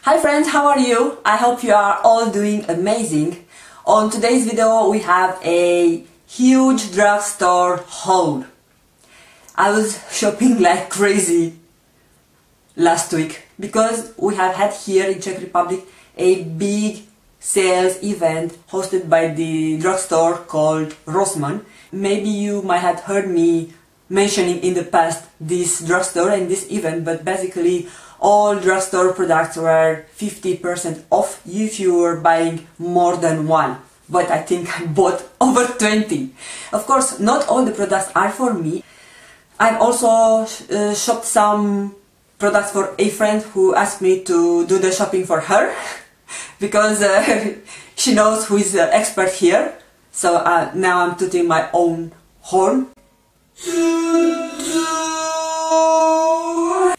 Hi friends, how are you? I hope you are all doing amazing. On today's video we have a huge drugstore haul. I was shopping like crazy last week because we have had here in Czech Republic a big sales event hosted by the drugstore called Rossmann. Maybe you might have heard me mentioning in the past this drugstore and this event, but basically all drugstore products were 50% off if you were buying more than one. But I think I bought over 20. Of course, not all the products are for me. I've also shopped some products for a friend who asked me to do the shopping for her because she knows who is the expert here. So now I'm tooting my own horn.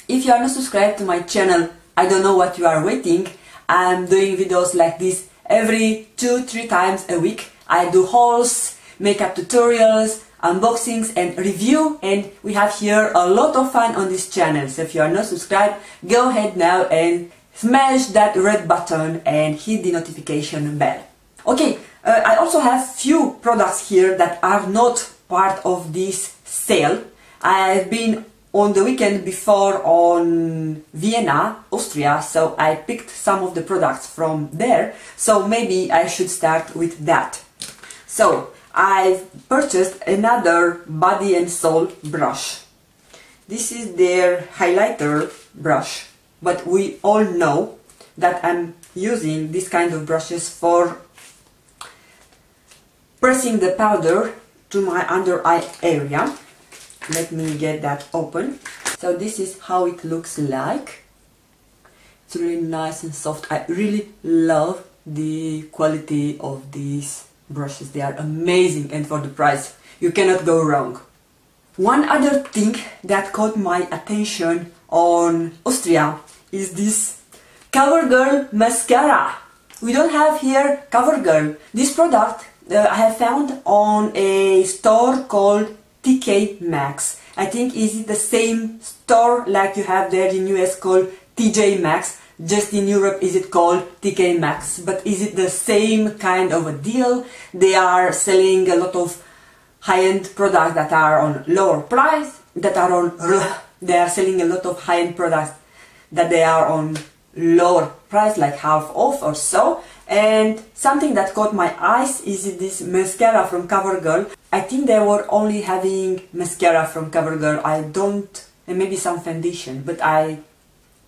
If you are not subscribed to my channel, I don't know what you are waiting. I'm doing videos like this every 2-3 times a week. I do hauls, makeup tutorials, unboxings and review, and we have here a lot of fun on this channel. So if you are not subscribed, go ahead now and smash that red button and hit the notification bell. Okay, I also have few products here that are not part of this sale. I've been on the weekend before on Vienna, Austria, so I picked some of the products from there, so maybe I should start with that. So I've purchased another Body and Soul brush. This is their highlighter brush, but we all know that I'm using this kind of brushes for pressing the powder to my under eye area. Let me get that open. So this is how it looks like. It's really nice and soft. I really love the quality of these brushes. They are amazing, and for the price you cannot go wrong. One other thing that caught my attention on Austria is this CoverGirl mascara. We don't have here CoverGirl. This product I have found on a store called TK Maxx. I think is it the same store like you have there in US called TJ Maxx, just in Europe is it called TK Maxx, but is it the same kind of a deal? They are selling a lot of high-end products that are on lower price, they are selling a lot of high-end products that they are on lower price, like half off or so. And something that caught my eyes is this mascara from CoverGirl. I think they were only having mascara from CoverGirl. And maybe some foundation, but I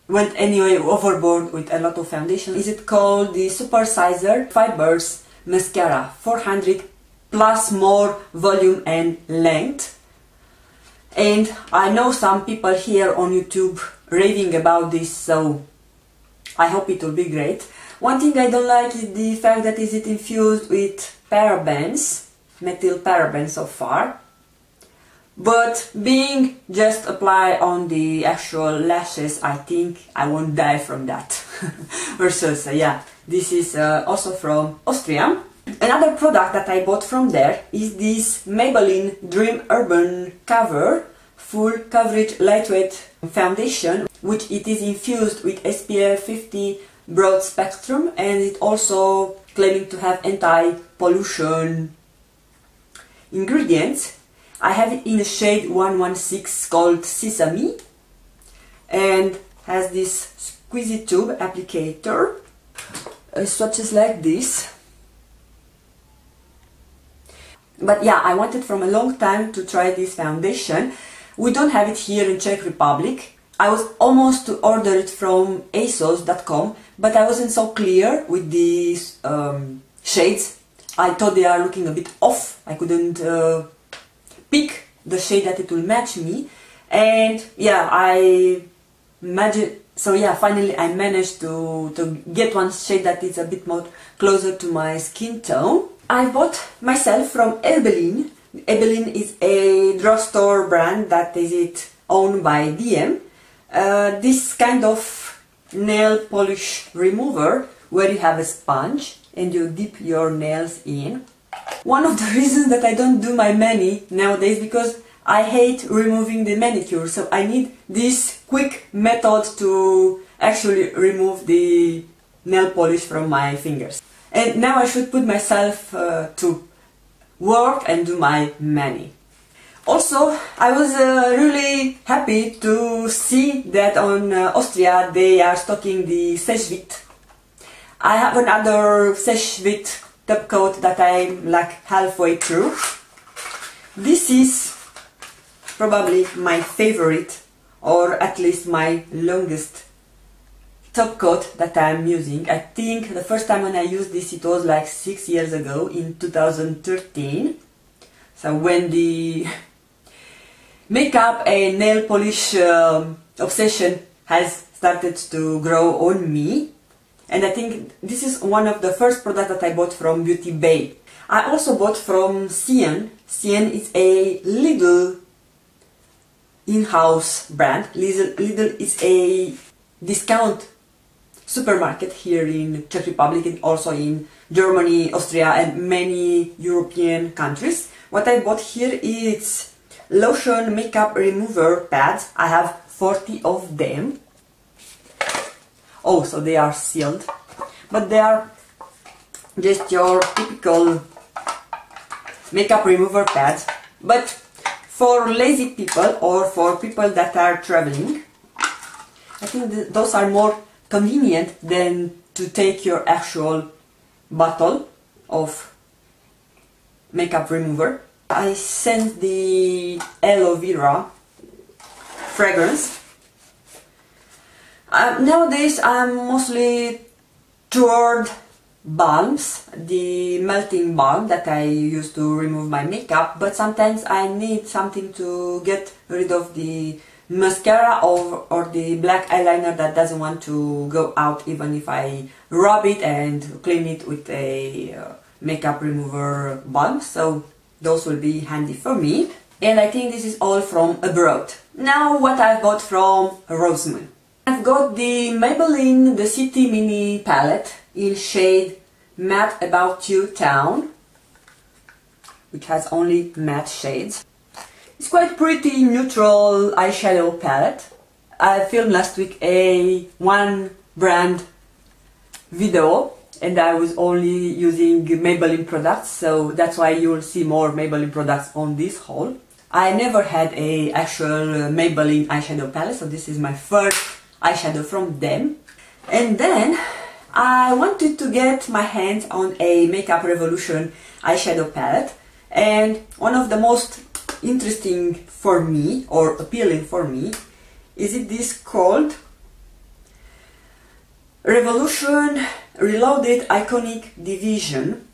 went anyway overboard with a lot of foundation. Is it called the Super Sizer Fibers Mascara, 400 plus more volume and length. And I know some people here on YouTube raving about this, so I hope it will be great. One thing I don't like is the fact that is it infused with parabens, methyl parabens so far. But being just applied on the actual lashes, I think I won't die from that. Versus, yeah, this is also from Austria. Another product that I bought from there is this Maybelline Dream Urban Cover Full Coverage Lightweight Foundation, which it is infused with SPF 50 broad spectrum, and it also claiming to have anti-pollution ingredients. I have it in the shade 116 called Sesame, and has this squeezy tube applicator. Swatches like this. But yeah, I wanted from a long time to try this foundation. We don't have it here in Czech Republic. I was almost to order it from asos.com, but I wasn't so clear with these shades. I thought they are looking a bit off. I couldn't pick the shade that it will match me, and yeah, finally I managed to get one shade that is a bit more closer to my skin tone. I bought myself from Maybelline. Maybelline is a drugstore brand that is owned by DM. This kind of nail polish remover where you have a sponge and you dip your nails in. One of the reasons that I don't do my mani nowadays because I hate removing the manicure, so I need this quick method to actually remove the nail polish from my fingers. And now I should put myself to work and do my mani. Also, I was really happy to see that on Austria they are stocking the Sesame. I have another Sesame top coat that I'm like halfway through. This is probably my favorite, or at least my longest top coat that I'm using. I think the first time when I used this it was like 6 years ago in 2013. So when the makeup and nail polish obsession has started to grow on me. And I think this is one of the first products that I bought from Beauty Bay. I also bought from Cien. Cien is a Lidl in-house brand. Lidl is a discount supermarket here in Czech Republic and also in Germany, Austria and many European countries. What I bought here is lotion makeup remover pads. I have 40 of them. Oh, so they are sealed, but they are just your typical makeup remover pads. But for lazy people or for people that are traveling, I think those are more convenient than to take your actual bottle of makeup remover. I sent the aloe vera fragrance. Nowadays I'm mostly toward balms, the melting balm that I use to remove my makeup, but sometimes I need something to get rid of the mascara or the black eyeliner that doesn't want to go out even if I rub it and clean it with a makeup remover balm. So those will be handy for me. And I think this is all from abroad. Now what I bought from Rossmann. I've got the Maybelline The City Mini Palette in shade Matte About You Town, which has only matte shades. It's quite pretty neutral eyeshadow palette. I filmed last week a one brand video and I was only using Maybelline products, so that's why you'll see more Maybelline products on this haul. I never had a actual Maybelline eyeshadow palette, so this is my first eyeshadow from them. And then I wanted to get my hands on a Makeup Revolution eyeshadow palette, and one of the most interesting for me or appealing for me is this called Revolution Reloaded Iconic Division.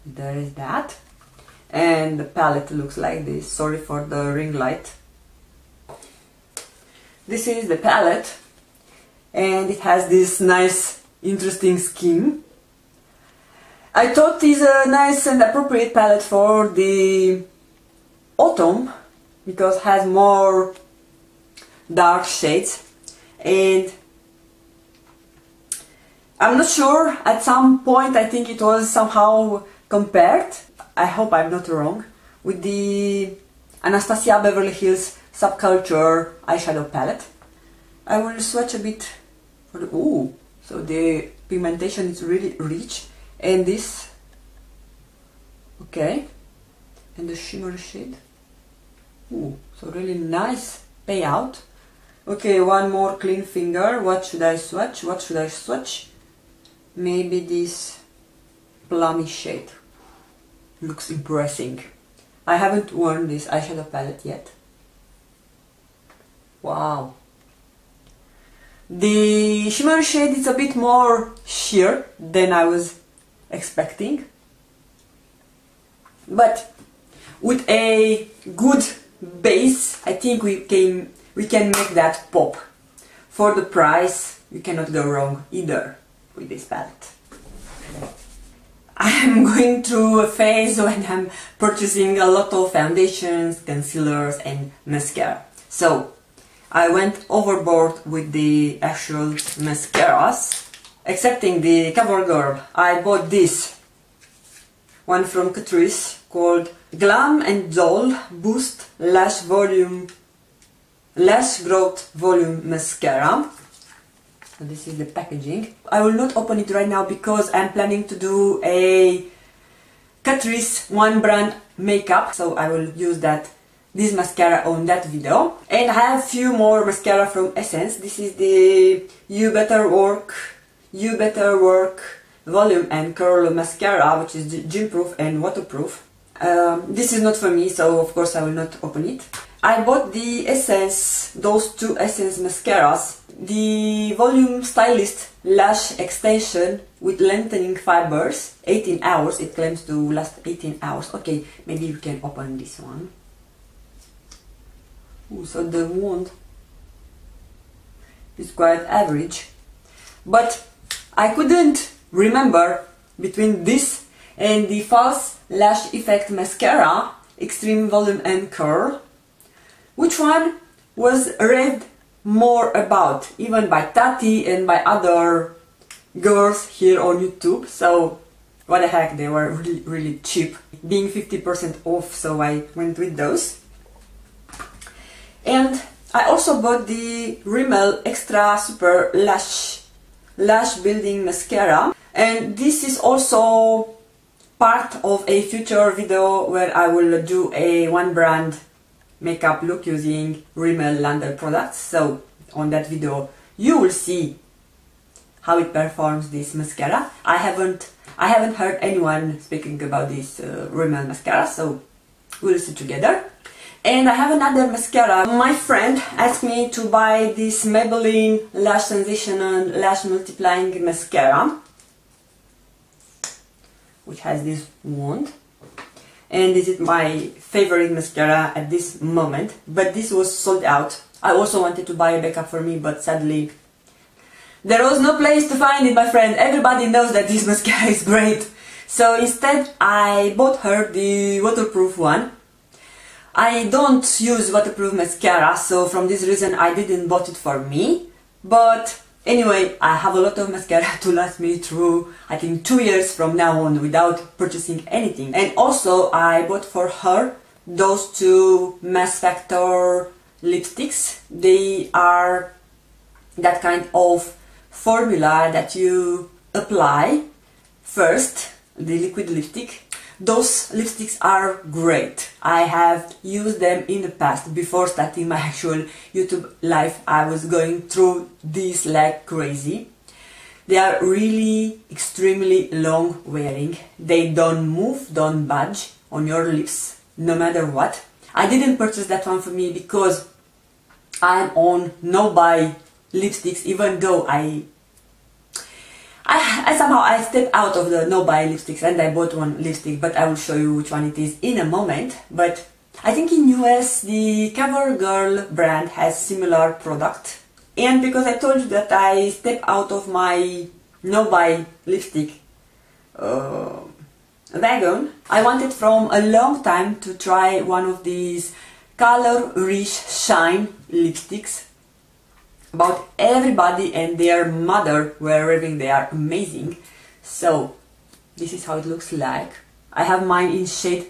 There is that, and the palette looks like this. Sorry for the ring light. This is the palette and it has this nice interesting scheme. I thought it's a nice and appropriate palette for the autumn because it has more dark shades, and I'm not sure, at some point I think it was somehow compared, I hope I'm not wrong, with the Anastasia Beverly Hills Subculture eyeshadow palette. I will swatch a bit for the, ooh, so the pigmentation is really rich, and this, okay, and the shimmer shade, ooh, so really nice payout. Okay, one more clean finger. What should I swatch? What should I swatch? Maybe this plummy shade. Looks impressive. I haven't worn this eyeshadow palette yet. Wow. The shimmer shade is a bit more sheer than I was expecting. But with a good base, I think we can make that pop. For the price, you cannot go wrong either with this palette. I am going through a phase when I'm purchasing a lot of foundations, concealers and mascara. So I went overboard with the actual mascaras, excepting the CoverGirl. I bought this one from Catrice called Glam and Doll Boost Lash Volume Lash Growth Volume Mascara. So this is the packaging. I will not open it right now because I'm planning to do a Catrice one brand makeup, so I will use this mascara on that video. And I have a few more mascara from Essence. This is the You Better Work Volume and Curl Mascara, which is gym proof and waterproof. This is not for me, so of course I will not open it. I bought the Essence, those two Essence mascaras. The Volume Stylist Lash Extension with lengthening fibers, 18 hours, it claims to last 18 hours. Okay, maybe we can open this one. Ooh, so the wand is quite average, but I couldn't remember between this and the False Lash Effect Mascara, Extreme Volume and Curl, which one was read more about, even by Tati and by other girls here on YouTube. So what the heck, they were really cheap, being 50% off, so I went with those. And I also bought the Rimmel Extra Super Lash Building Mascara, and this is also part of a future video where I will do a one brand makeup look using Rimmel Lander products. So on that video you will see how it performs, this mascara. I haven't heard anyone speaking about this Rimmel mascara, so we'll see together. And I have another mascara. My friend asked me to buy this Maybelline Lash Sensational Lash Multiplying Mascara, which has this wand. And this is my favorite mascara at this moment, but this was sold out. I also wanted to buy a backup for me, but sadly there was no place to find it, my friend. Everybody knows that this mascara is great. So instead I bought her the waterproof one. I don't use waterproof mascara, so from this reason I didn't bought it for me. But anyway, I have a lot of mascara to last me through, I think, 2 years from now on without purchasing anything. And also I bought for her those two Mass Factor lipsticks. They are that kind of formula that you apply first, the liquid lipstick. Those lipsticks are great. I have used them in the past. Before starting my actual YouTube life, I was going through these like crazy. They are really extremely long wearing. They don't move, don't budge on your lips, no matter what. I didn't purchase that one for me because I'm on no-buy lipsticks, even though I somehow stepped out of the no-buy lipsticks and I bought one lipstick, but I will show you which one it is in a moment. But I think in US the CoverGirl brand has similar product. And because I told you that I stepped out of my no-buy lipstick wagon, I wanted from a long time to try one of these Color Rich Shine lipsticks. About everybody and their mother were raving they are amazing. So this is how it looks like. I have mine in shade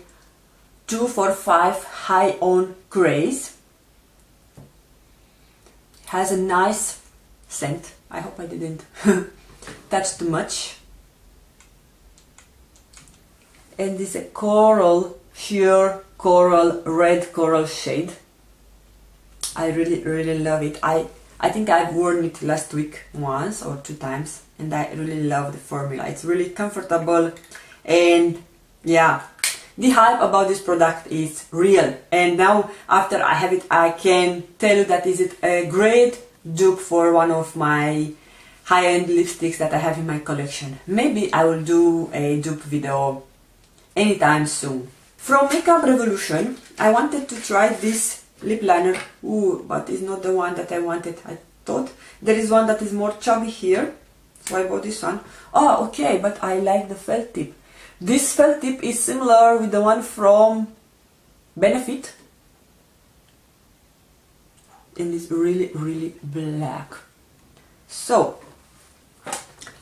245 High on Grace. Has a nice scent. I hope I didn't touch too much. And this is a coral, sheer coral, red coral shade. I really love it. I think I've worn it last week once or 2 times, and I really love the formula. It's really comfortable, and yeah, the hype about this product is real. And now after I have it, I can tell you that is it a great dupe for one of my high-end lipsticks that I have in my collection. Maybe I will do a dupe video anytime soon. From Makeup Revolution, I wanted to try this lip liner. Ooh, but it's not the one that I wanted. I thought there is one that is more chubby here, so I bought this one. Oh, okay, but I like the felt tip. This felt tip is similar with the one from Benefit, and it's really black. So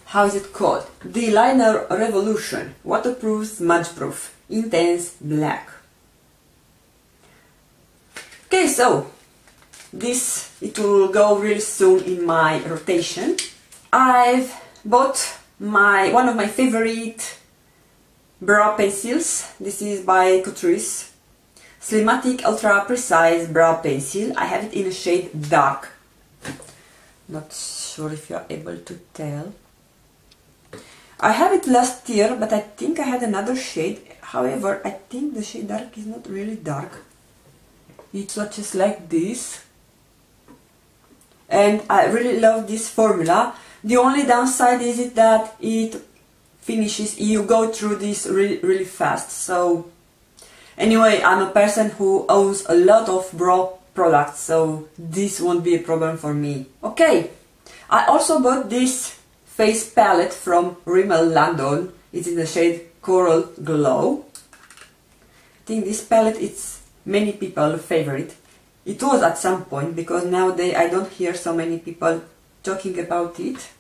how is it called? The Liner Revolution, waterproof, smudge proof, intense black. Okay, so this, it will go really soon in my rotation. I've bought one of my favorite brow pencils. This is by Catrice. Slimatic Ultra Precise Brow Pencil. I have it in a shade dark. Not sure if you are able to tell. I have it last year, but I think I had another shade. However, I think the shade dark is not really dark. It swatches like this. And I really love this formula. The only downside is it that it finishes, you go through this really fast. So anyway, I'm a person who owns a lot of brow products, so this won't be a problem for me. Okay, I also bought this face palette from Rimmel London. It's in the shade Coral Glow. I think this palette is many people's favorite. It was at some point, because nowadays I don't hear so many people talking about it.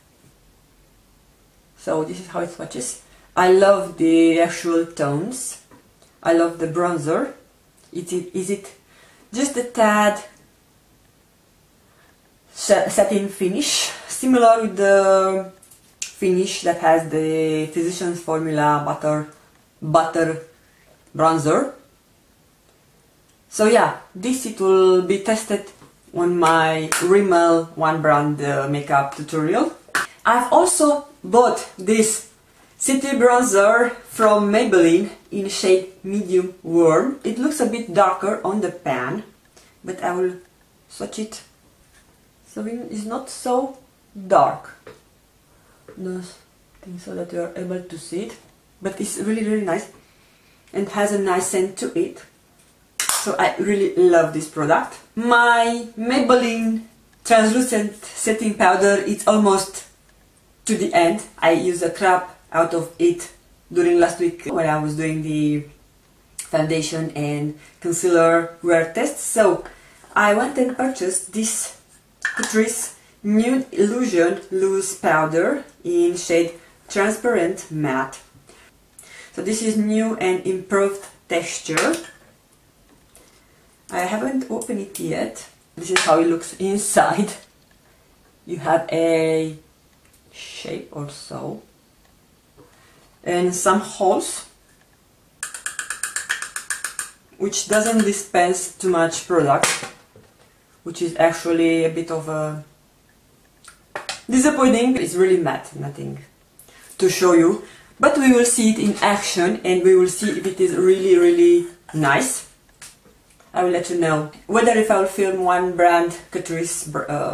So this is how it swatches. I love the actual tones. I love the bronzer. Is it just a tad satin finish, similar with the finish that has the Physicians Formula butter bronzer. So yeah, this it will be tested on my Rimmel One Brand makeup tutorial. I've also bought this city bronzer from Maybelline in shade Medium Warm. It looks a bit darker on the pan, but I will swatch it so it's not so dark. No, I think so that you are able to see it, but it's really nice and has a nice scent to it. So I really love this product. My Maybelline translucent setting powder, it's almost to the end. I used a crap out of it during last week when I was doing the foundation and concealer wear test. So I went and purchased this Catrice Nude Illusion Loose Powder in shade Transparent Matte. So this is new and improved texture. I haven't opened it yet. This is how it looks inside. You have a shape or so, and some holes, which doesn't dispense too much product, which is actually a bit of a disappointing. It's really matte, nothing to show you, but we will see it in action and we will see if it is really nice. I will let you know whether if I will film One Brand Catrice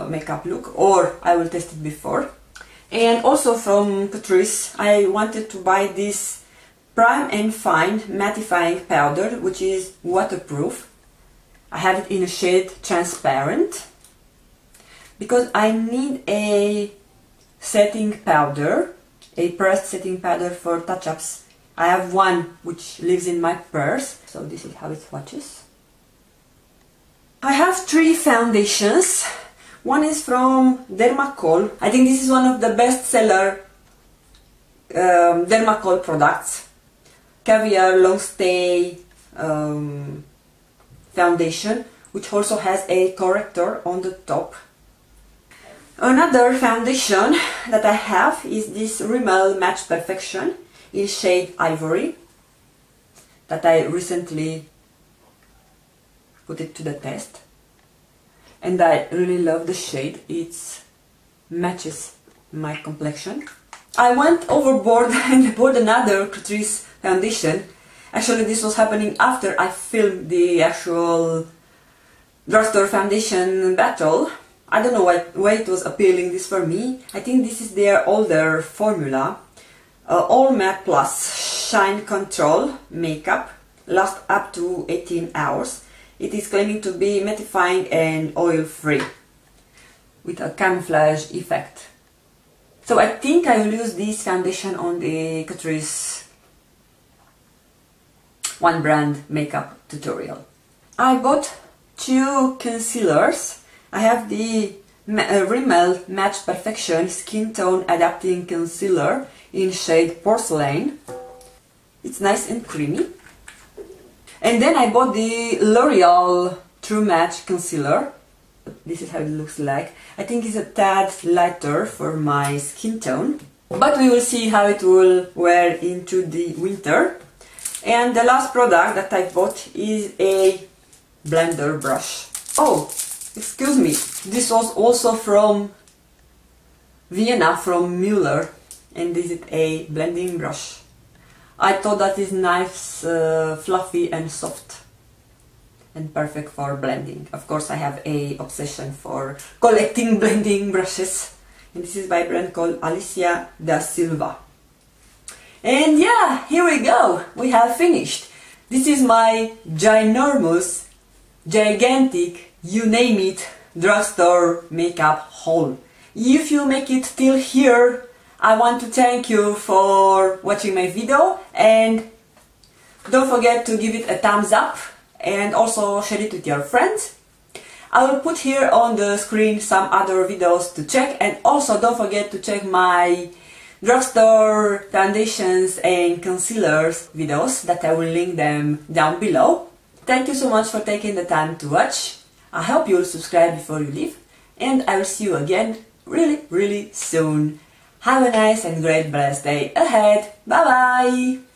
makeup look or I will test it before. And also from Catrice, I wanted to buy this Prime and Fine mattifying powder, which is waterproof. I have it in a shade Transparent because I need a setting powder, a pressed setting powder for touch-ups. I have one which lives in my purse, so this is how it swatches. I have 3 foundations. One is from Dermacol. I think this is one of the best seller Dermacol products. Caviar Long Stay foundation, which also has a corrector on the top. Another foundation that I have is this Rimmel Match Perfection in shade Ivory, that I recently put it to the test, and I really love the shade. It matches my complexion. I went overboard and bought another Catrice foundation. Actually, this was happening after I filmed the actual Drugstore foundation battle. I don't know why it was appealing this for me. I think this is their older formula. All Matte Plus Shine Control Makeup, lasts up to 18 hours. It is claiming to be mattifying and oil-free with a camouflage effect. So I think I will use this foundation on the Catrice One Brand makeup tutorial. I bought 2 concealers. I have the Rimmel Match Perfection Skin Tone Adapting Concealer in shade Porcelain. It's nice and creamy. And then I bought the L'Oreal True Match Concealer This is how it looks like. I think it's a tad lighter for my skin tone, but we will see how it will wear into the winter. And the last product that I bought is a blender brush. Oh, excuse me, this was also from Vienna, from Muller, and this is a blending brush. I thought that is nice, fluffy and soft and perfect for blending. Of course, I have a obsession for collecting blending brushes, and this is by a brand called Alicia da Silva. And yeah, here we go, we have finished. This is my ginormous, gigantic, you name it, drugstore makeup haul. If you make it till here, I want to thank you for watching my video, and don't forget to give it a thumbs up and also share it with your friends. I will put here on the screen some other videos to check, and also don't forget to check my drugstore foundations and concealers videos that I will link them down below. Thank you so much for taking the time to watch. I hope you will subscribe before you leave, and I will see you again really soon. Have a nice and great blessed day ahead. Bye bye!